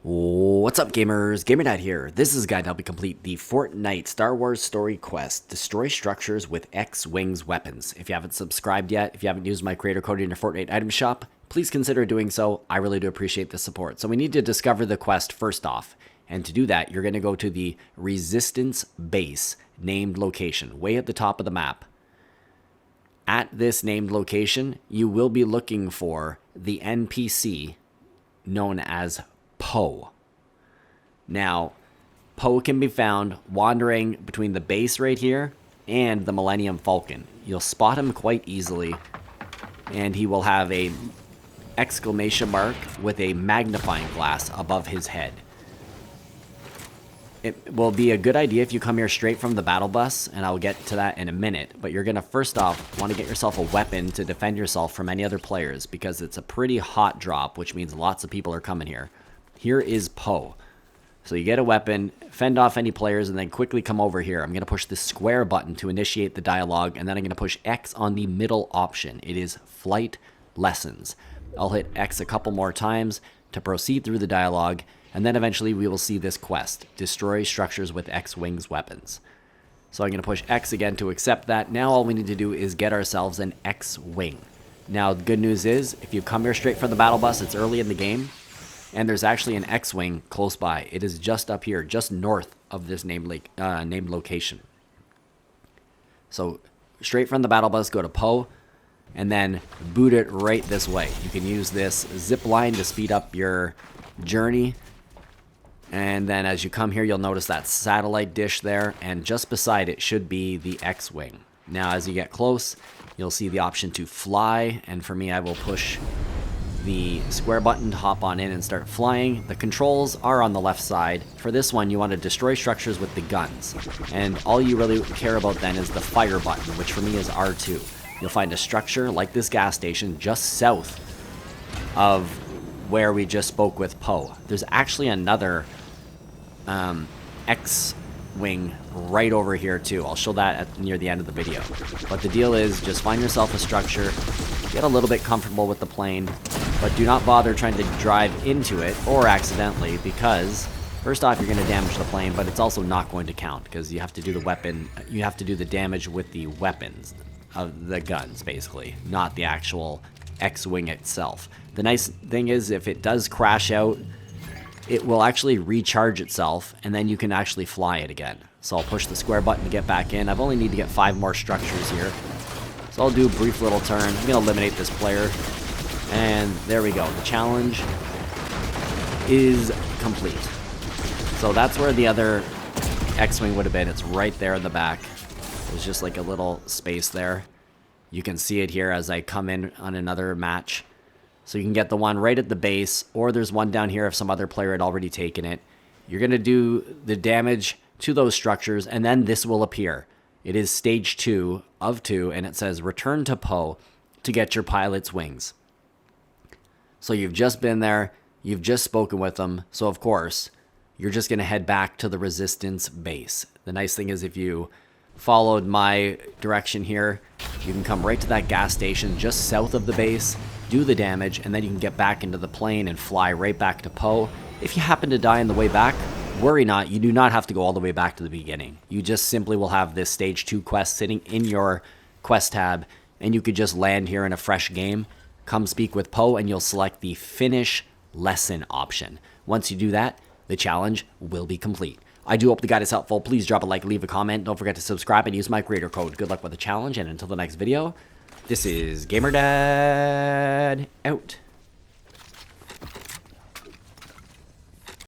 What's up, gamers? GamerDad here. This is a guide to help you complete the Fortnite Star Wars story quest, Destroy Structures with X-Wing's Weapons. If you haven't subscribed yet, if you haven't used my creator code in your Fortnite item shop, please consider doing so. I really do appreciate the support. So we need to discover the quest first off. And to do that, you're going to go to the Resistance Base named location, way at the top of the map. At this named location, you will be looking for the NPC known as Poe. Now, Poe can be found wandering between the base right here and the Millennium Falcon. You'll spot him quite easily, and he will have a exclamation mark with a magnifying glass above his head. It will be a good idea if you come here straight from the battle bus, and I'll get to that in a minute, but you're going to first off want to get yourself a weapon to defend yourself from any other players, because it's a pretty hot drop, which means lots of people are coming here. Here is Poe. So you get a weapon, fend off any players, and then quickly come over here. I'm going to push the square button to initiate the dialogue, and then I'm going to push X on the middle option. It is Flight Lessons. I'll hit X a couple more times to proceed through the dialogue, and then eventually we will see this quest, Destroy Structures with X-Wing's Weapons. So I'm going to push X again to accept that. Now all we need to do is get ourselves an X-Wing. Now the good news is, if you come here straight from the battle bus, it's early in the game, and there's actually an X-Wing close by. It is just up here, just north of this named location. So straight from the battle bus, go to Poe, and then boot it right this way. You can use this zip line to speed up your journey. And then as you come here, you'll notice that satellite dish there, and just beside it should be the X-Wing. Now as you get close, you'll see the option to fly, and for me, I will push the square button to hop on in and start flying. The controls are on the left side. For this one, you want to destroy structures with the guns, and all you really care about then is the fire button, which for me is R2. You'll find a structure like this gas station just south of where we just spoke with Poe. There's actually another X-Wing right over here too. I'll show that near the end of the video. But the deal is, just find yourself a structure, get a little bit comfortable with the plane, but do not bother trying to drive into it or accidentally, because first off, you're going to damage the plane, but it's also not going to count because you have to do the damage with the weapons of the guns, basically, not the actual X-Wing itself. The nice thing is, if it does crash out, it will actually recharge itself, and then you can actually fly it again. So I'll push the square button to get back in. I only need to get 5 more structures here. So I'll do a brief little turn. I'm going to eliminate this player. And there we go. The challenge is complete. So that's where the other X-Wing would have been. It's right there in the back. There's just like a little space there. You can see it here as I come in on another match. So you can get the one right at the base, or there's one down here if some other player had already taken it. You're going to do the damage to those structures, and then this will appear. It is stage 2 of 2, and it says return to Poe to get your pilot's wings. So you've just been there, you've just spoken with them, so of course, you're just going to head back to the Resistance base. The nice thing is, if you followed my direction here, you can come right to that gas station just south of the base, do the damage, and then you can get back into the plane and fly right back to Poe. If you happen to die on the way back, worry not, you do not have to go all the way back to the beginning. You just simply will have this stage 2 quest sitting in your quest tab, and you could just land here in a fresh game, come speak with Poe, and you'll select the Finish Lesson option. Once you do that, the challenge will be complete. I do hope the guide is helpful. Please drop a like, leave a comment. Don't forget to subscribe and use my creator code. Good luck with the challenge, and until the next video, this is GamerDad out.